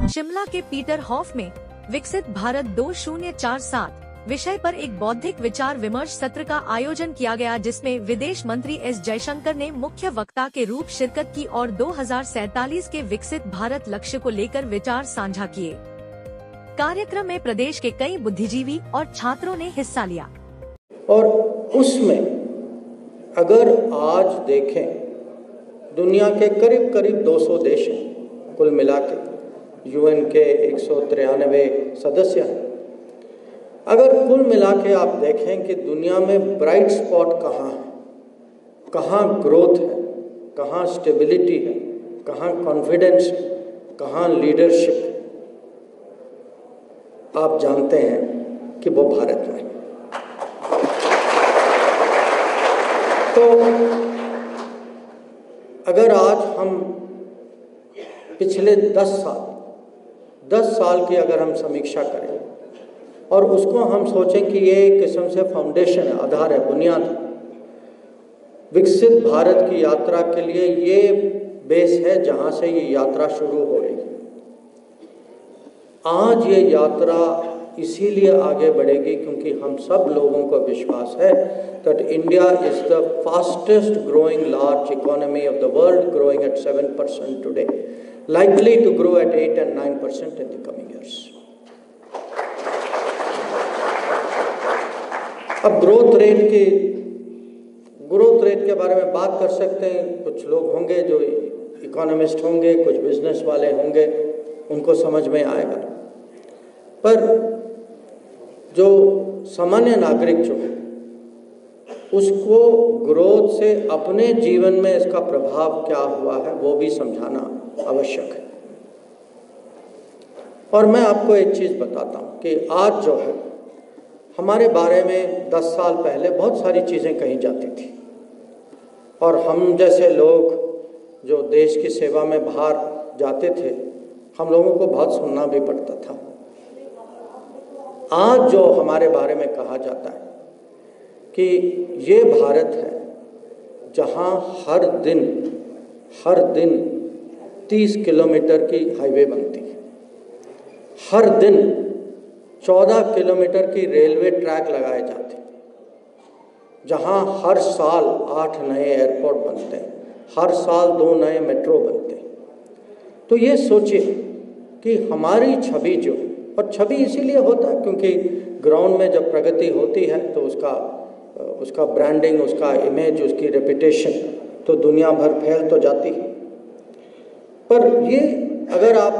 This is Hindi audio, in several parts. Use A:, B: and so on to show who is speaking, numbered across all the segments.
A: शिमला के पीटर हॉफ में विकसित भारत 2047 विषय पर एक बौद्धिक विचार विमर्श सत्र का आयोजन किया गया, जिसमें विदेश मंत्री एस जयशंकर ने मुख्य वक्ता के रूप शिरकत की और 2047 के विकसित भारत लक्ष्य को लेकर विचार साझा किए। कार्यक्रम में प्रदेश के कई बुद्धिजीवी और छात्रों ने हिस्सा लिया।
B: और उसमें अगर आज देखें, दुनिया के करीब करीब 200 देश हैं कुल मिला के, यूएन के 193 सदस्य हैं। अगर कुल मिला के आप देखें कि दुनिया में ब्राइट स्पॉट कहाँ है, कहाँ ग्रोथ है, कहाँ स्टेबिलिटी है, कहाँ कॉन्फिडेंस है, कहाँ लीडरशिप है, आप जानते हैं कि वो भारत में। तो अगर आज हम पिछले 10 साल की अगर हम समीक्षा करें और उसको हम सोचें कि ये एक किस्म से फाउंडेशन है, आधार है, बुनियाद है, विकसित भारत की यात्रा के लिए ये बेस है जहाँ से ये यात्रा शुरू हो रही है। आज ये यात्रा इसीलिए आगे बढ़ेगी क्योंकि हम सब लोगों को विश्वास है that India is the fastest growing large economy of the world, growing at 7% today, likely to grow at 8 and 9% in the coming years. अब ग्रोथ रेट के बारे में बात कर सकते हैं। कुछ लोग होंगे जो इकोनॉमिस्ट होंगे, कुछ बिजनेस वाले होंगे, उनको समझ में आएगा। पर जो सामान्य नागरिक जो है उसको ग्रोथ से अपने जीवन में इसका प्रभाव क्या हुआ है वो भी समझाना आवश्यक है। और मैं आपको एक चीज़ बताता हूँ कि आज जो है हमारे बारे में 10 साल पहले बहुत सारी चीज़ें कही जाती थी और हम जैसे लोग जो देश की सेवा में बाहर जाते थे, हम लोगों को बहुत सुनना भी पड़ता था। आज जो हमारे बारे में कहा जाता है कि ये भारत है जहाँ हर दिन 30 किलोमीटर की हाईवे बनती है, हर दिन 14 किलोमीटर की रेलवे ट्रैक लगाए जाते हैं, जहाँ हर साल 8 नए एयरपोर्ट बनते हैं, हर साल 2 नए मेट्रो बनते हैं। तो ये सोचिए कि हमारी छवि जो, और छवि इसीलिए होता है क्योंकि ग्राउंड में जब प्रगति होती है तो उसका ब्रांडिंग, उसका इमेज, उसकी रेपुटेशन तो दुनिया भर फैल तो जाती है। पर ये अगर आप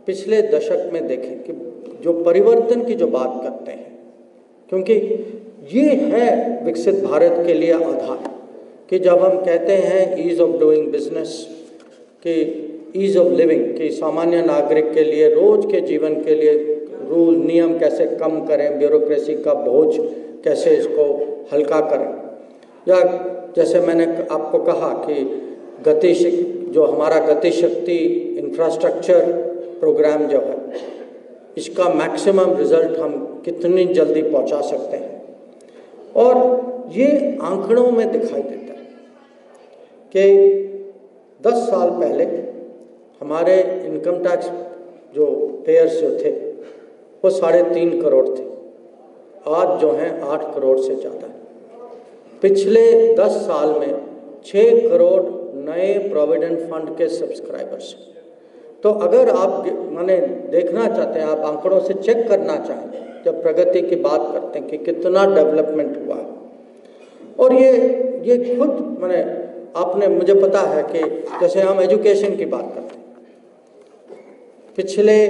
B: पिछले दशक में देखें कि जो परिवर्तन की जो बात करते हैं, क्योंकि ये है विकसित भारत के लिए आधार कि जब हम कहते हैं ईज़ ऑफ डूइंग बिजनेस, कि ईज़ ऑफ लिविंग, कि सामान्य नागरिक के लिए रोज के जीवन के लिए रूल नियम कैसे कम करें, ब्यूरोक्रेसी का बोझ कैसे इसको हल्का करें, या जैसे मैंने आपको कहा कि जो हमारा गति शक्ति इंफ्रास्ट्रक्चर प्रोग्राम जो है, इसका मैक्सिमम रिजल्ट हम कितनी जल्दी पहुंचा सकते हैं। और ये आंकड़ों में दिखाई देता है कि 10 साल पहले हमारे इनकम टैक्स जो पेयर्स जो थे वो 3.5 करोड़ थे, आज जो हैं 8 करोड़ से ज़्यादा है। पिछले 10 साल में 6 करोड़ नए प्रोविडेंट फंड के सब्सक्राइबर्स हैं। तो अगर आप माने देखना चाहते हैं, आप आंकड़ों से चेक करना चाहें, जब प्रगति की बात करते हैं कि कितना डेवलपमेंट हुआ है, और ये खुद माने आपने, मुझे पता है कि जैसे हम एजुकेशन की बात करते हैं, पिछले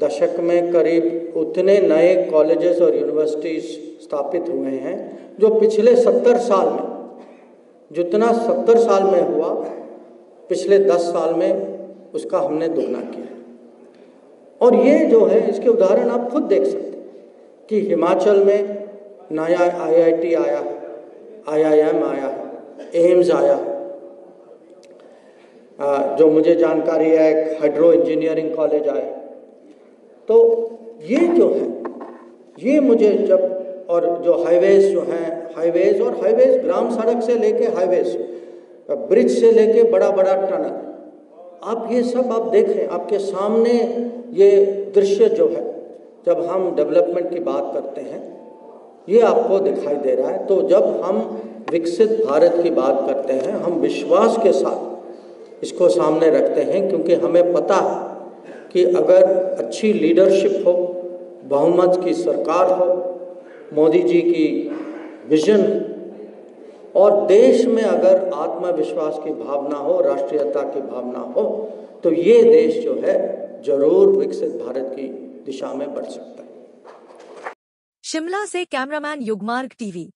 B: दशक में करीब उतने नए कॉलेजेस और यूनिवर्सिटीज़ स्थापित हुए हैं जो पिछले 70 साल में, जितना 70 साल में हुआ, पिछले 10 साल में उसका हमने दोगुना किया। और ये जो है, इसके उदाहरण आप खुद देख सकते हैं कि हिमाचल में नया IIT आया है, IIM आया है, एम्स आया है, जो मुझे जानकारी है एक हाइड्रो इंजीनियरिंग कॉलेज आया है। तो ये जो है, ये मुझे जब, और जो हाईवेज जो हैं, हाईवेज ग्राम सड़क से लेके हाईवेज, ब्रिज से लेके बड़ा बड़ा टनल, आप ये सब आप देखें, आपके सामने ये दृश्य जो है, जब हम डेवलपमेंट की बात करते हैं ये आपको दिखाई दे रहा है। तो जब हम विकसित भारत की बात करते हैं, हम विश्वास के साथ इसको सामने रखते हैं, क्योंकि हमें पता है कि अगर अच्छी लीडरशिप हो, बहुमत की सरकार हो, मोदी जी की विजन और देश में अगर आत्मविश्वास की भावना हो, राष्ट्रीयता की भावना हो, तो ये देश जो है जरूर विकसित भारत की दिशा में बढ़ सकता है।
A: शिमला से कैमरामैन युगमार्ग टीवी।